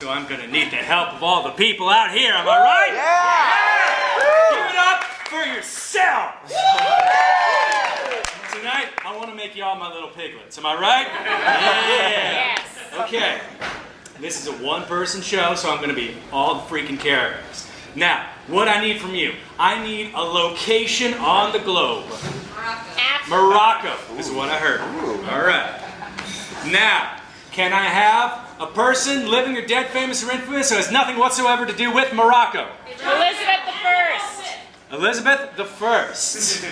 So I'm gonna need the help of all the people out here, am I right? Yeah! Give it up for yourselves! Tonight, I want to make y'all my little piglets, am I right? Yeah! Yes. Okay, this is a one-person show, so I'm gonna be all the freaking characters. Now, what I need from you, I need a location on the globe. Morocco is what I heard. All right. Now, can I have a person, living or dead, famous or infamous, who has nothing whatsoever to do with Morocco? Elizabeth I. Elizabeth the First.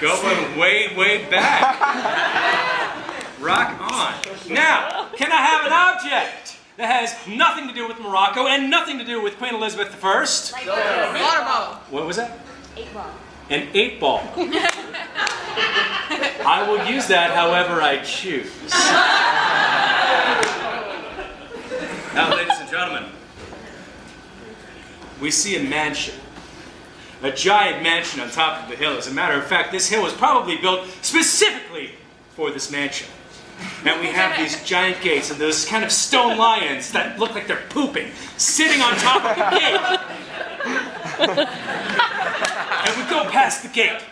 Going way, way back. Rock on. Now, can I have an object that has nothing to do with Morocco and nothing to do with Queen Elizabeth I? Water bottle. What was that? 8-ball. An 8-ball. I will use that however I choose. Now, ladies and gentlemen, we see a mansion. A giant mansion on top of the hill. As a matter of fact, this hill was probably built specifically for this mansion. And we have these giant gates and those kind of stone lions that look like they're pooping, sitting on top of the gate. And we go past the gate.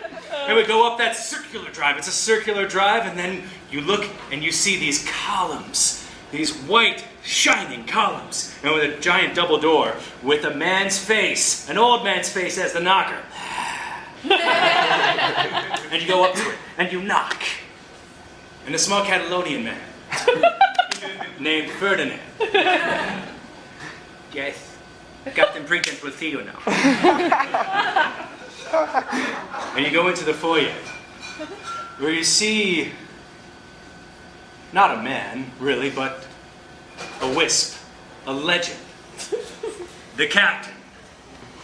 And we go up that circular drive. It's a circular drive, and then you look and you see these columns. These white, shining columns. And with a giant double door with a man's face, an old man's face as the knocker. And you go up to it, and you knock. And a small Catalonian man named Ferdinand. Yes, Captain Pretense will see you now. And you go into the foyer, where you see not a man, really, but a wisp, a legend. The captain,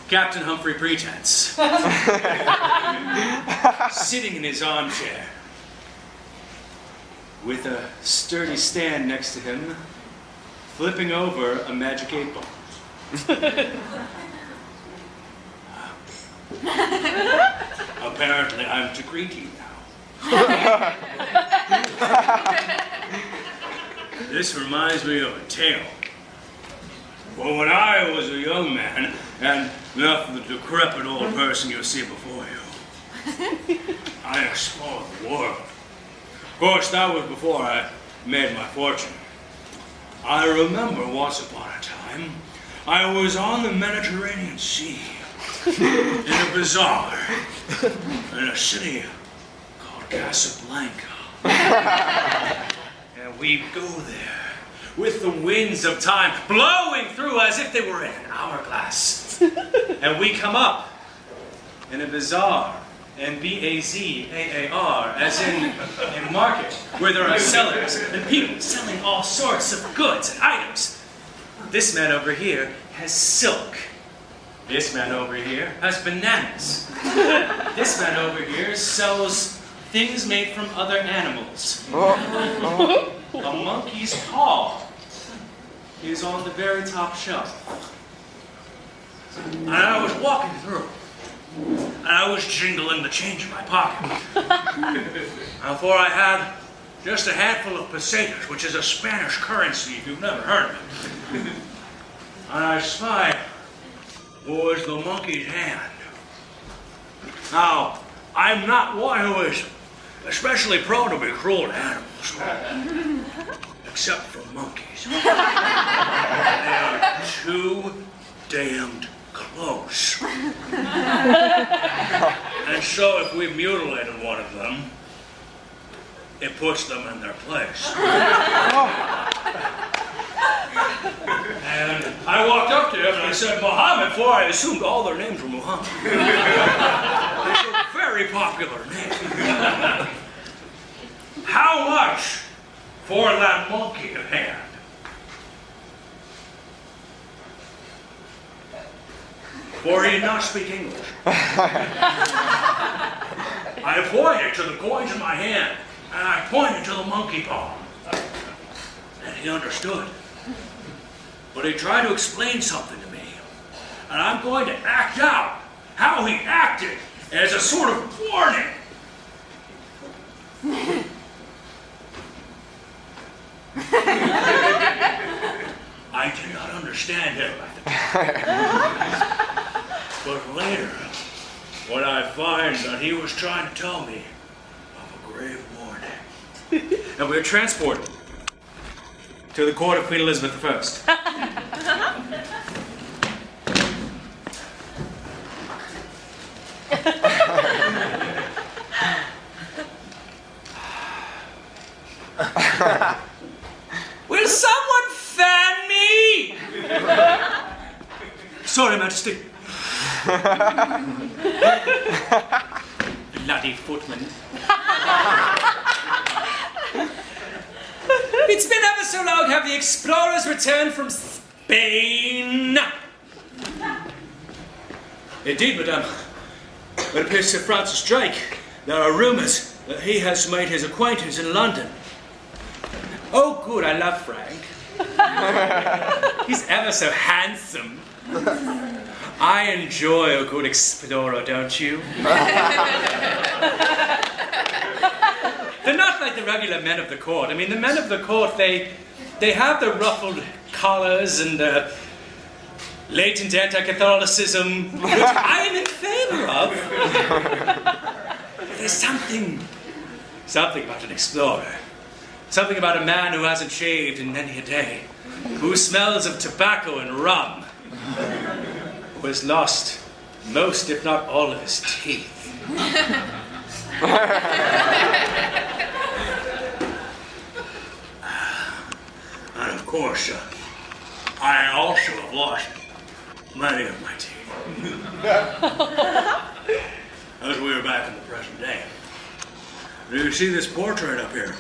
Captain Humphrey Pretense, sitting in his armchair, with a sturdy stand next to him, flipping over a magic 8-ball. Apparently, I'm to greet you now. This reminds me of a tale. Well, when I was a young man, and not the decrepit old person you see before you, I explored the world. Of course, that was before I made my fortune. I remember once upon a time, I was on the Mediterranean Sea, in a bazaar, in a city called Casablanca. And we go there, with the winds of time blowing through as if they were in an hourglass. And we come up in a bazaar, and B-A-Z-A-A-R, as in a market where there are sellers and people selling all sorts of goods and items. This man over here has silk. This man over here has bananas. This man over here sells things made from other animals. A monkey's paw is on the very top shelf. And I was walking through, and I was jingling the change in my pocket. For I had just a handful of pesetas, which is a Spanish currency if you've never heard of it. And I spied what was the monkey's hand. Now, I'm not one who is especially prone to be cruel to animals, except for monkeys. They are too damned close. And so if we mutilated one of them, it puts them in their place. And I walked up to him and I said, Muhammad, for I assumed all their names were Muhammad. It's a very popular name. How much for that monkey hand? For he did not speak English. I pointed to the coins in my hand, and I pointed to the monkey paw. And he understood. But he tried to explain something to me. And I'm going to act out how he acted as a sort of warning. I did not understand him at the time. But later, when I find that he was trying to tell me of a grave warning. And we were transported to the court of Queen Elizabeth I. Will someone fan me? Sorry, Majesty. Bloody footman. It's been ever so long have the explorers returned from Spain. Indeed, madame. It appears Sir Francis Drake. There are rumors that he has made his acquaintance in London. Oh, good, I love Frank. He's ever so handsome. I enjoy a good explorer, don't you? They're not like the regular men of the court. I mean, the men of the court, they have the ruffled collars and latent anti-Catholicism, which I am in favor of. But there's something about an explorer. Something about a man who hasn't shaved in many a day, who smells of tobacco and rum, who has lost most, if not all, of his teeth. And of course, I also have lost many of my teeth. As we are back in the present day. Do you see this portrait up here?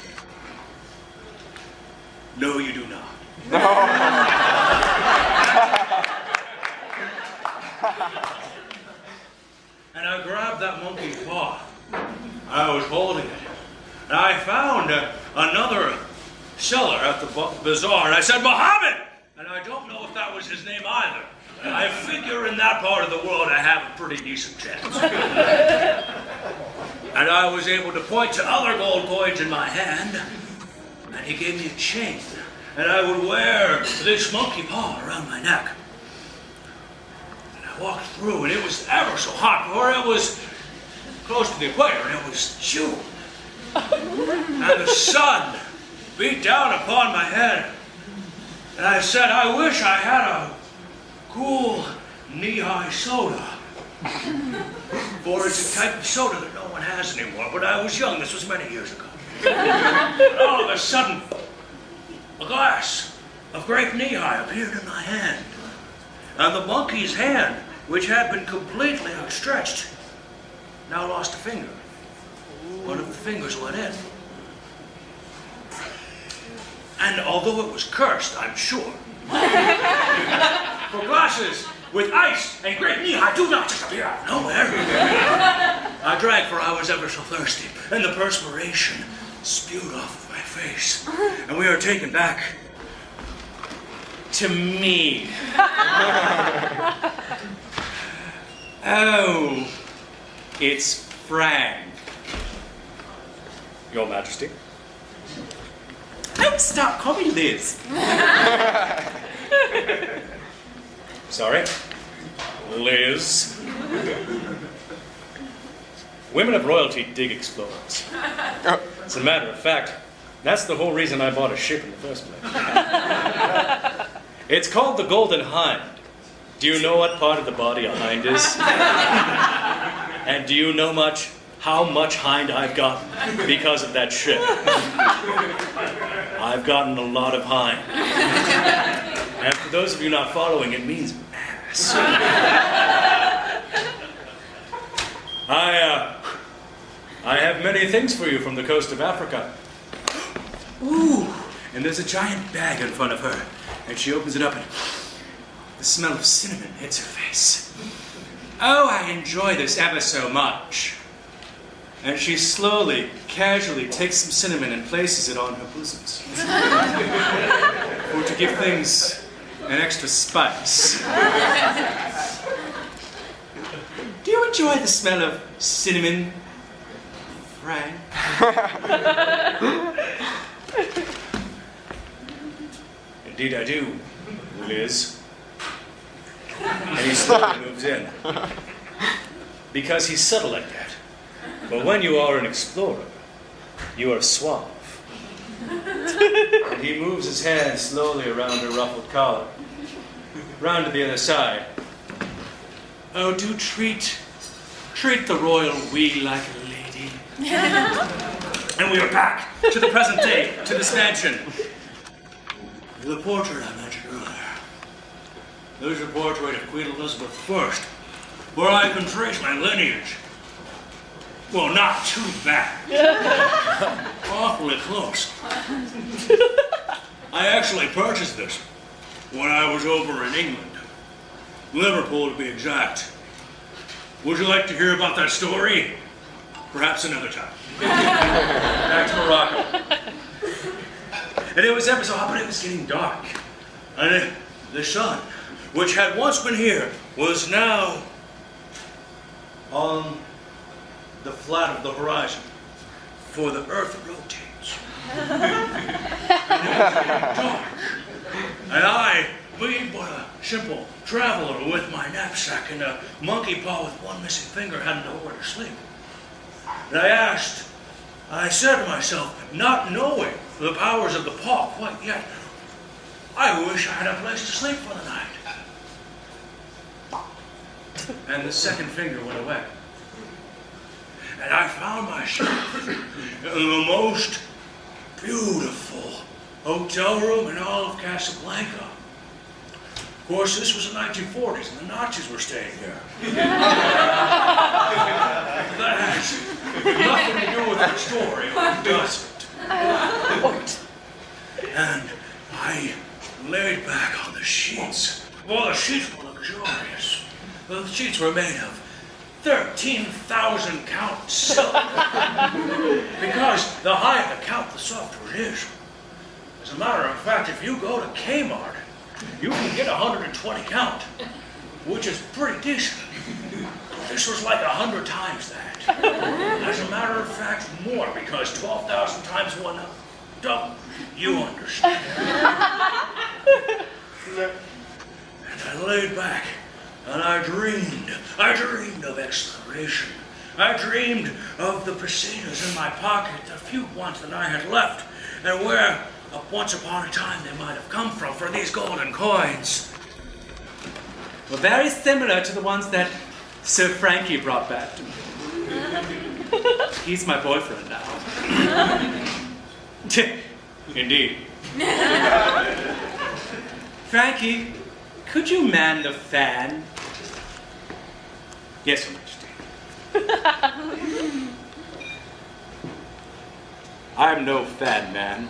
No, you do not. And I grabbed that monkey paw. I was holding it. And I found another seller at the bazaar. And I said, Muhammad! And I don't know if that was his name either. I figure in that part of the world I have a pretty decent chance. And I was able to point to other gold coins in my hand. And he gave me a chain. And I would wear this monkey paw around my neck. And I walked through, and it was ever so hot, for it was close to the equator, and it was June. And the sun beat down upon my head. And I said, I wish I had a cool knee-high soda. For it's a type of soda that no one has anymore. But I was young, this was many years ago. And all of a sudden, a glass of grape knee-high appeared in my hand. And the monkey's hand, which had been completely outstretched, now lost a finger. One of the fingers went in. And although it was cursed, I'm sure, for glasses with ice and grape knee-high do not just appear out of nowhere. I drank, for I was ever so thirsty, and the perspiration spewed off of my face. And we are taken back to me. Oh, it's Frank. Your Majesty. Oh, stop, call me Liz. Sorry, Liz. Women of royalty dig explorers. As a matter of fact, that's the whole reason I bought a ship in the first place. It's called the Golden Hind. Do you know what part of the body a hind is? And do you know how much hind I've gotten because of that ship? I've gotten a lot of hind. And for those of you not following, it means ass. I have many things for you from the coast of Africa. Ooh, and there's a giant bag in front of her. And she opens it up and the smell of cinnamon hits her face. Oh, I enjoy this ever so much. And she slowly, casually takes some cinnamon and places it on her bosoms. For to give things an extra spice. Do you enjoy the smell of cinnamon, Frank? Indeed I do, Liz. And he slowly moves in. Because he's subtle like that. But when you are an explorer, you are suave. And he moves his hand slowly around her ruffled collar. Round to the other side. Oh, do treat the royal we like a lady. And we are back to the present day, to this mansion. The portrait I mentioned earlier. There's a portrait of Queen Elizabeth I, where I can trace my lineage. Well, not too bad. Awfully close. I actually purchased this when I was over in England. Liverpool, to be exact. Would you like to hear about that story? Perhaps another time. Back to Morocco. And it was ever so hot, but it was getting dark. And the sun, which had once been here, was now on the flat of the horizon, for the earth rotates. And it was getting dark. And I, being but a simple traveler with my knapsack and a monkey paw with one missing finger, had nowhere to sleep. And I said to myself, not knowing the powers of the paw quite yet, I wish I had a place to sleep for the night. And the second finger went away. And I found myself in the most beautiful hotel room in all of Casablanca. Of course, this was the 1940s, and the Nazis were staying here. That has nothing to do with the story, does it? And I laid back on the sheets. Well, the sheets were luxurious. The sheets were made of 13,000 count silk. Because the higher the count, the softer it is. As a matter of fact, if you go to Kmart, you can get 120 count, which is pretty decent. This was like 100 times that. As a matter of fact, more, because 12,000 times one double. You understand. And I laid back, and I dreamed of exploration. I dreamed of the pesetas in my pocket, the few ones that I had left, and where once upon a time they might have come from for these golden coins. Well, very similar to the ones that Sir Frankie brought back to me. He's my boyfriend now. Indeed. Frankie, could you man the fan? Yes, Your Majesty. I am no fan man.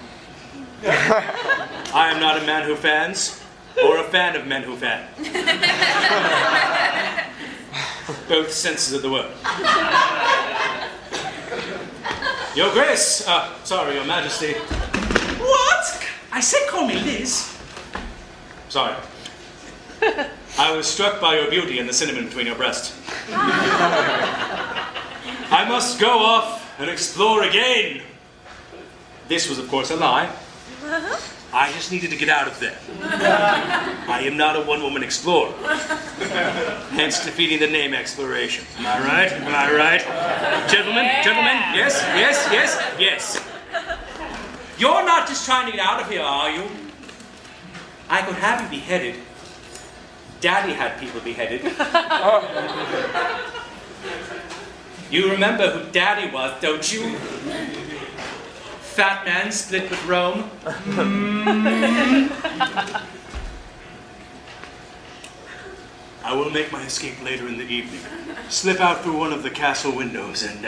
I am not a man who fans, or a fan of men who fan. Both senses of the word. Your Grace, sorry, Your Majesty. What? I said call me Liz. Sorry. I was struck by your beauty and the cinnamon between your breasts. I must go off and explore again. This was, of course, a lie. I just needed to get out of there. I am not a one-woman explorer. Hence defeating the name exploration. Am I right? Am I right? Gentlemen? Gentlemen? Yes? Yes? Yes? Yes. You're not just trying to get out of here, are you? I could have you beheaded. Daddy had people beheaded. You remember who Daddy was, don't you? Fat man split with Rome. I will make my escape later in the evening. Slip out through one of the castle windows and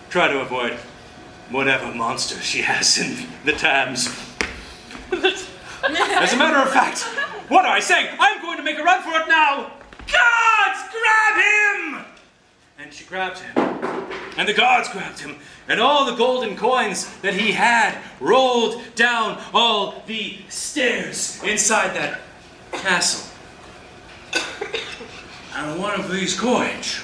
try to avoid whatever monster she has in the Thames. As a matter of fact, what am I saying? I'm going to make a run for it now! Guards, grab him! And she grabbed him. And the guards grabbed him. And all the golden coins that he had rolled down all the stairs inside that castle. And one of these coins,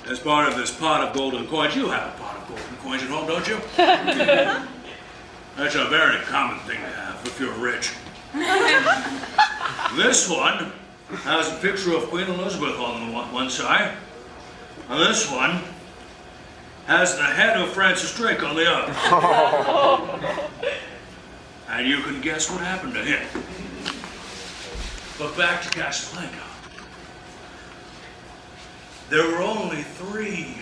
as part of this pot of golden coins, you have a pot of golden coins at home, don't you? That's a very common thing to have if you're rich. This one has a picture of Queen Elizabeth on the one side. And this one has the head of Francis Drake on the other. And you can guess what happened to him. But back to Casablanca. There were only 3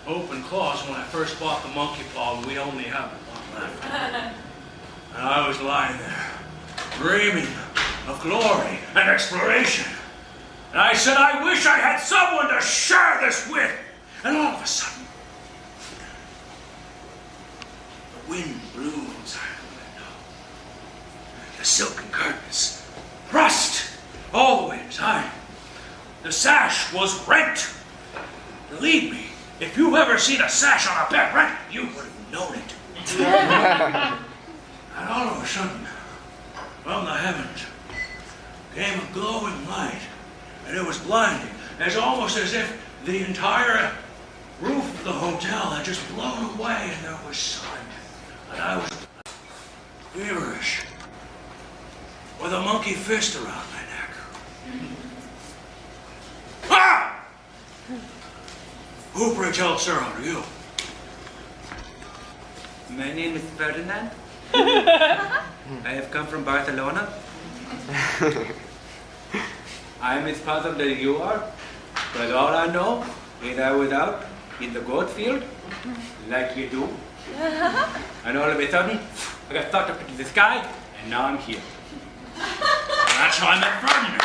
open claws when I first bought the monkey paw, and we only had 1 left. And I was lying there, dreaming of glory and exploration. And I said, I wish I had someone to share this with. And all of a sudden, the wind blew inside the window. The silken curtains thrust all the way inside. The sash was rent. Believe me, if you've ever seen a sash on a bed rent, you would have known it. And all of a sudden, from the heavens, came a glowing light, and it was blinding. It's almost as if the entire roof of the hotel had just blown away, and there was sun. And I was feverish, with a monkey fist around my neck. Ah! Who, pray tell, sir, are you? My name is Ferdinand. I have come from Barcelona. I am as puzzled as you are, but all I know is I was out in the gold field, like you do, and all of a sudden, I got sucked up into the sky, and now I'm here. That's how I met Ferdinand.